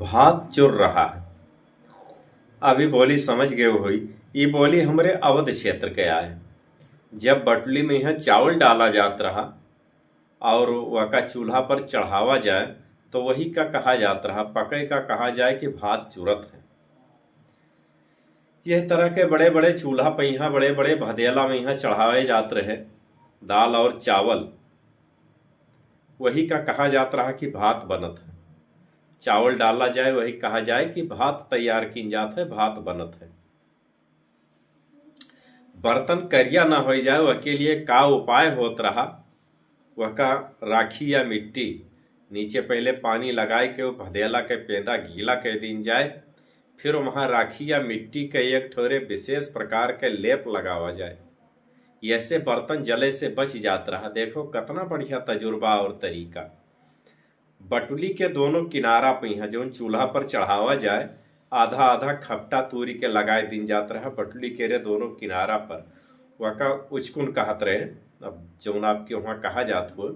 भात चुर रहा है। अभी बोली समझ गए हुई, ये बोली हमरे अवध क्षेत्र के आए। जब बटुली में यह चावल डाला जात रहा और वह का चूल्हा पर चढ़ावा जाए तो वही का कहा जात रहा, पके का कहा जाए कि भात चुरत है। यह तरह के बड़े बड़े चूल्हा पे यहाँ बड़े बड़े भदेला में यहाँ चढ़ाए जात रहे दाल और चावल, वही का कहा जात रहा कि भात बनत है। चावल डाला जाए वही कहा जाए कि भात तैयार की जात है, भात बनत है। बर्तन करिया ना हो जाए वह के लिए का उपाय होत रहा, वह का राखी या मिट्टी नीचे पहले पानी लगाए के वो भदेला के पेंदा गीला कर दिन जाए, फिर वहां राखी या मिट्टी के एक ठोरे विशेष प्रकार के लेप लगावा जाए। ऐसे बर्तन जले से बच जात रहा। देखो कितना बढ़िया तजुर्बा और तरीका। बटुली के दोनों किनारा पे यहाँ जो चूल्हा पर चढ़ावा जाए आधा आधा खपटा तूरी के लगाए दिन जात रहा बटुली के रे दोनों किनारा पर, वह का उचकुन कहत रहे। अब जो आपके वहाँ कहा जात हो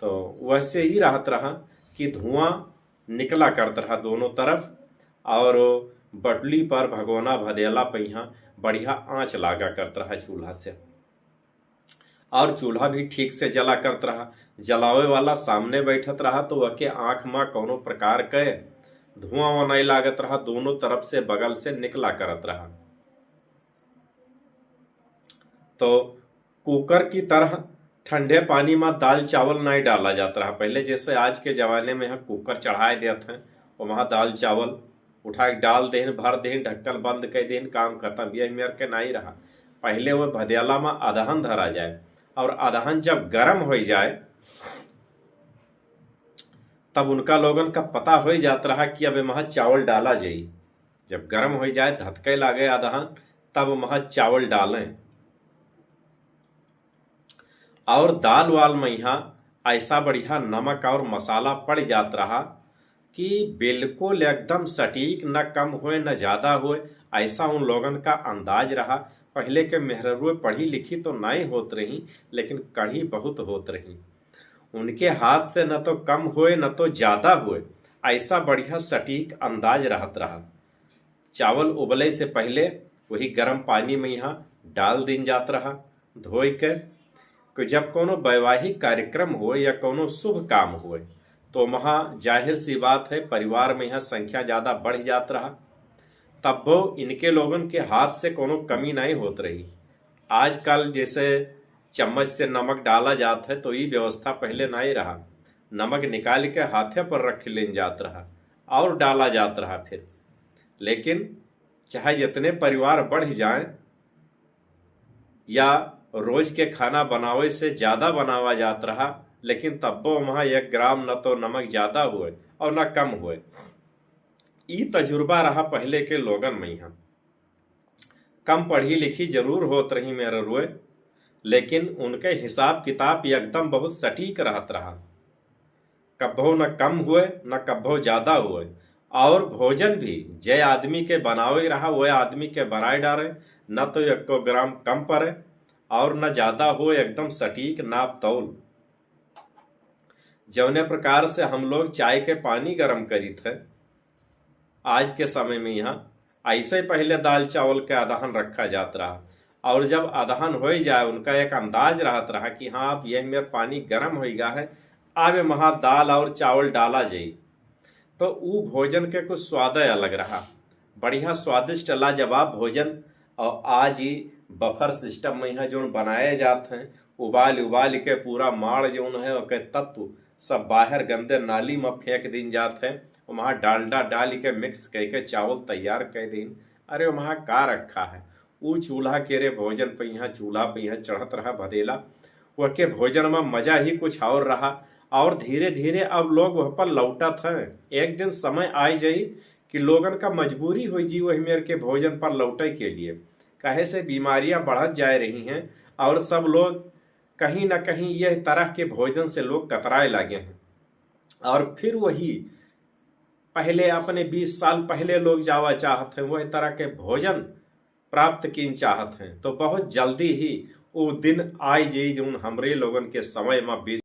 तो वैसे ही रहत रहा कि धुआं निकला करता रहा दोनों तरफ, और बटुली पर भगोना भदेला पे यहाँ बढ़िया आंच लागा करता रहा चूल्हा से, और चूल्हा भी ठीक से जला करता रहा। जलावे वाला सामने बैठत रहा तो वह के आंख में कोनो प्रकार के धुआं नहीं लागत रहा, दोनों तरफ से बगल से निकला करत रहा। तो कुकर की तरह ठंडे पानी में दाल चावल नहीं डाला जाता रहा। पहले जैसे आज के जमाने में कुकर चढ़ाए देते हैं और वहां दाल चावल उठा के डाल देन, भर देन, ढक्कन बंद कर देन, काम खत्म। यह मेर के नहीं रहा। पहले वो भदेला में अदहन धरा जाए और अदहन जब गर्म हो जाए तब उनका लोगन का पता हो जाता रहा कि अब वहां चावल डाला जाये। जब गर्म हो जाए धतके लागे अदहन तब वहां चावल डालें, और दाल वाल में यहाँ ऐसा बढ़िया नमक और मसाला पड़ जात रहा कि बिल्कुल एकदम सटीक, न कम हुए न ज्यादा हुए, ऐसा उन लोगन का अंदाज रहा। पहले के मेहरुए पढ़ी लिखी तो नहीं होत रही, लेकिन कढ़ी बहुत होत रही। उनके हाथ से न तो कम हुए न तो ज्यादा हुए, ऐसा बढ़िया सटीक अंदाज रहत रहा। चावल उबले से पहले वही गर्म पानी में यहाँ डाल दिन जात रहा धोई के। जब कोनो वैवाहिक कार्यक्रम हो या कोनो शुभ काम हो तो वहाँ जाहिर सी बात है परिवार में यहाँ संख्या ज्यादा बढ़ जात रहा, तब वो इनके लोगन के हाथ से कोनो कमी नहीं होत रही। आजकल जैसे चम्मच से नमक डाला जात है तो ये व्यवस्था पहले नहीं रहा। नमक निकाल के हाथे पर रख लेन जात रहा और डाला जात रहा फिर। लेकिन चाहे जितने परिवार बढ़ जाएं या रोज के खाना बनावे से ज्यादा बनावा जात रहा, लेकिन तब वहां 1 ग्राम न तो नमक ज्यादा हुए और न कम हुए। ई तजुर्बा रहा पहले के लोगन में। यहाँ कम पढ़ी लिखी जरूर होत रही मेरे रुए, लेकिन उनके हिसाब किताब एकदम बहुत सटीक रहत रहा। कब्बो न कम हुए न कब्बो ज्यादा हुए, और भोजन भी जय आदमी के बनावे रहा वह आदमी के बनाए डारे, न तो 1 ग्राम कम पड़े और न ज्यादा हो, एकदम सटीक नाप तौल। जौने प्रकार से हम लोग चाय के पानी गर्म करी थे आज के समय में यहाँ ऐसे पहले दाल चावल के अदहन रखा जाता रहा, और जब अदहन हो जाए उनका एक अंदाज रहता रहा कि हाँ अब यह मेरा पानी गर्म हो गया है, अब वहां दाल और चावल डाला जाये। तो वो भोजन के कुछ स्वाद अलग रहा, बढ़िया स्वादिष्ट लाजवाब भोजन। और आज ही बफर सिस्टम में यहाँ जो बनाए जाते हैं उबाल उबाल के पूरा माड़ जो है उसके तत्व सब बाहर गंदे नाली में फेंक दिन जाते हैं, वहाँ डालडा डाल के मिक्स करके चावल तैयार कर दिन। अरे वहाँ का रखा है वो चूल्हा के रे भोजन पे यहाँ चूल्हा पे यहाँ चढ़त रहा भदेला, वह के भोजन में मजा ही कुछ और रहा। और धीरे धीरे अब लोग वह पर लौटत हैं। एक दिन समय आ जाई कि लोगन का मजबूरी हो जी वही मेरे के भोजन पर लौटे के लिए, कहे से बीमारियां बढ़त जा रही हैं और सब लोग कहीं ना कहीं यह तरह के भोजन से लोग कतराए लगे हैं। और फिर वही पहले अपने 20 साल पहले लोग जावा चाहते हैं वह तरह के भोजन प्राप्त की चाहत हैं, तो बहुत जल्दी ही वो दिन आई जी जो हमरे लोगन के समय में 20